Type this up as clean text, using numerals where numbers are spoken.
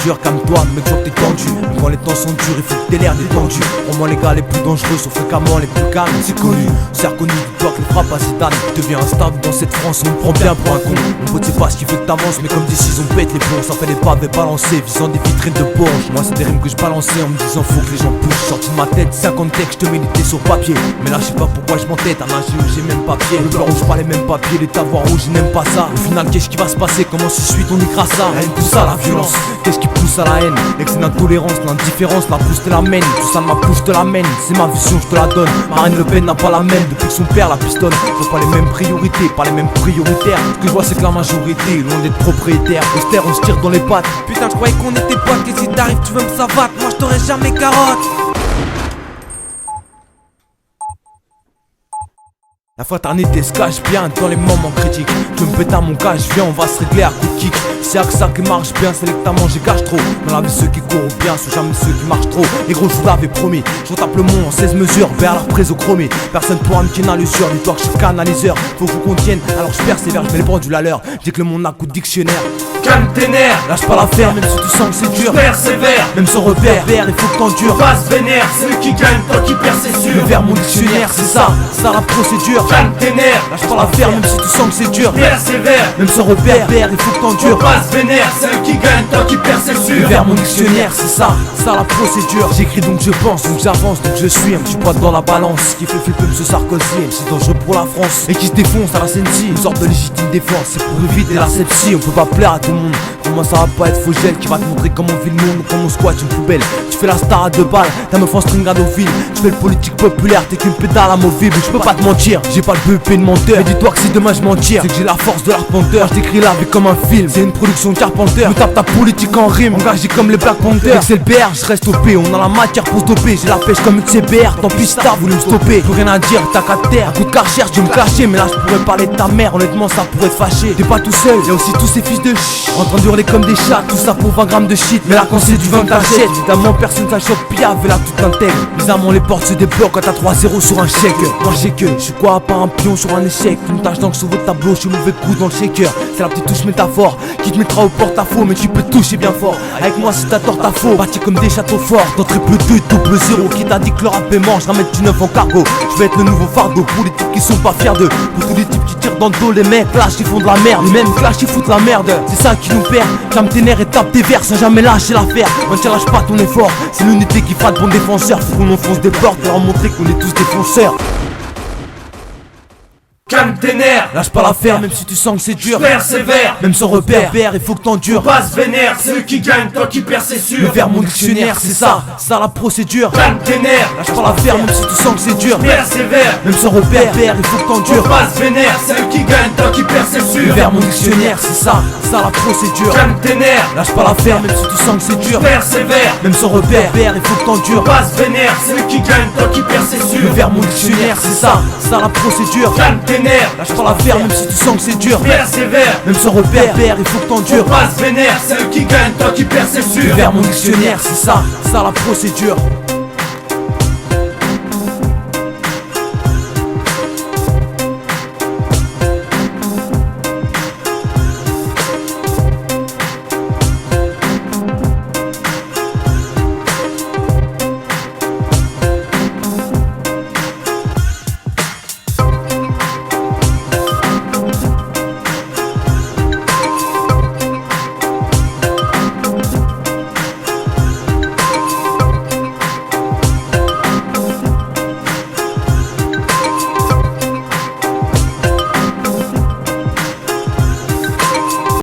dur, calme-toi, mec, je vois que t'es tendu. Mais quand les temps sont durs, il faut que t'aies l'air détendu. Pour moi les gars les plus dangereux sont fréquemment les plus calmes. C'est connu, c'est reconnu, dis-toi que les frappes à Zidane devient instable dans cette France, on me prend bien pour un con. Mon pote c'est pas ce qu'il veut que t'avances, mais comme décision on pète les plombs. Ça fait des pavés balancés, visant des vitrines de Porsche. Moi c'est des rimes que je balançais en me disant faut que les gens poussent. Sorti de ma tête, 50 textes, je te méditais sur papier. Mais là je sais pas pourquoi je m'entête, un âge où j'ai même pas pied. Le blanc rouge pas les mêmes papiers, les tavoirs rouges je n'aime pas ça. Au final qu'est-ce qui va se passer, comment se suit on ira ça. La haine pousse à la violence, qu'est-ce qui pousse à la haine? L'excès d'intolérance, l'indifférence, la pousse te l'amène. Tout ça de ma pousse te l'amène, c'est ma vision je te la donne. Marine Le Pen n'a pas la même depuis que son père la pistonne. Je vois pas les mêmes priorités, pas les mêmes prioritaires. Ce que je vois c'est que la majorité, loin d'être propriétaire. Austère on se tire dans les pattes. Putain je croyais qu'on était potes, et si t'arrives tu veux me savates, moi je t'aurais jamais carotte. La fraternité se cache bien dans les moments critiques. Tu me pètes à mon cash, viens on va se régler à coup de kick. C'est que ça qui marche bien, c'est que t'as mangé gâche trop. Dans la vie ceux qui courent bien sont jamais ceux qui marchent trop. Les gros je vous l'avais promis, je tape le monde en 16 mesures vers la reprise au chromé. Personne pourra me tirer à l'usure, dis-toi que je suis canaliseur. Faut que je vous contienne, alors je persévère, je mets les pendules à l'heure. Dis que le monde n'a coup de dictionnaire. Calme tes nerfs, lâche pas l'affaire même si tu sens que c'est dur. Persévère, même sans repère, il faut que t'endures. Passe vénère, celui qui gagne, toi qui perds c'est sûr. Le vers mon dictionnaire, c'est ça la procédure. Calme tes nerfs, lâche pas l'affaire même si tu sens que c'est dur. Persévère, même sans repère, il faut que t'endures. Passe vénère, celui qui gagne, toi qui perds c'est sûr. Le vers mon dictionnaire, c'est ça la procédure. J'écris donc je pense, donc j'avance, donc je suis un petit poids dans la balance. Ce qui fait flipper M. Sarkozy, c'est dangereux pour la France. Et qui se défonce à la Sensi, une sorte de légitime défense. C'est pour éviter la sepsie, on peut pas plaire à tout le monde. Pour moi ça va pas être faux gel qui va te montrer comment on vit le monde, comment on squatte une poubelle. Tu fais la star à 2 balles, ta meuf en string à nos fils. Tu fais le politique populaire, t'es qu'une pédale amovible. Je peux pas te mentir, j'ai pas le BEP de menteur. Mais dis-toi que si demain je mentir, c'est que j'ai la force de l'arpenteur. Je t'écris la vie comme un film, c'est une production de Carpenter. Me tape ta politique en rime, engagé comme les Black Panthers. C'est le BR, je reste OP, on a la matière pour se doper. J'ai la pêche comme une CBR, tant pis si t'as voulu me stopper. Plus rien à dire, t'as qu'à terre, coup de Karcher, je vais me cacher. Mais là je pourrais parler de ta mère, honnêtement ça pourrait te fâcher. T'es pas tout seul, y'a aussi tous ces fils de ch en train d'hurler comme des chats, tout ça pour 20 grammes de shit. Mais là quand c'est du vin que t'achètes, évidemment personne s'achoppe, piave et là tout intègre. Bizarrement les portes se débloquent quand t'as 3-0 sur un chèque. Moi je sais que je suis quoi à part un pion sur un échec. Une tâche d'encre sur votre tableau, je suis mauvais coup dans le shaker. C'est la petite touche métaphore qui te mettra au porte-à-faux, mais tu peux toucher bien fort. Avec moi si t'as tort t'as faux, bâti comme des châteaux forts. D'entrée plus 2, double 0. Qui t'a dit que le rap est mort, je ramène du neuf en cargo. Je vais être le nouveau fardeau pour les types qui sont pas fiers d'eux. Pour tous les types qui tirent dans le dos, les mecs clash qui font de la merde. Les mêmes clash qui foutent la merde, c'est ça qui nous perd. Calme tes nerfs et tape tes vers sans jamais lâcher l'affaire. On tire lâche pas ton effort, c'est l'unité qui fera de bons défenseurs. Faut qu'on enfonce des portes et leur montrer qu'on est tous défonceurs. Calme tes nerfs, lâche pas l'affaire même si tu sens que c'est dur. Persévère, même sans repère, il faut que t'endures. Passe vénère, celui qui gagne, toi qui perds c'est sûr. Le vers mon dictionnaire, c'est ça la procédure. Calme tes nerfs, lâche pas l'affaire même si tu sens que c'est dur. Persévère, même sans repère, il faut que t'endures. Passe vénère, celui qui gagne, toi qui perds c'est sûr. Le vers mon dictionnaire, c'est ça la procédure. Calme tes nerfs, lâche pas l'affaire même si tu sens que c'est dur. Persévère, même sans repère, il faut que t'endures. Passe vénère, celui qui gagne, toi qui perds c'est sûr. Le vers mon dictionnaire, c'est ça la procédure. Calme tes nerfs, lâche pas l'affaire même si tu sens que c'est dur. Persévère, même sans repère, il faut que t'endures. Passe vénère, celui qui gagne, toi qui perds c'est sûr. Le vers mon dictionnaire, c'est ça la procédure.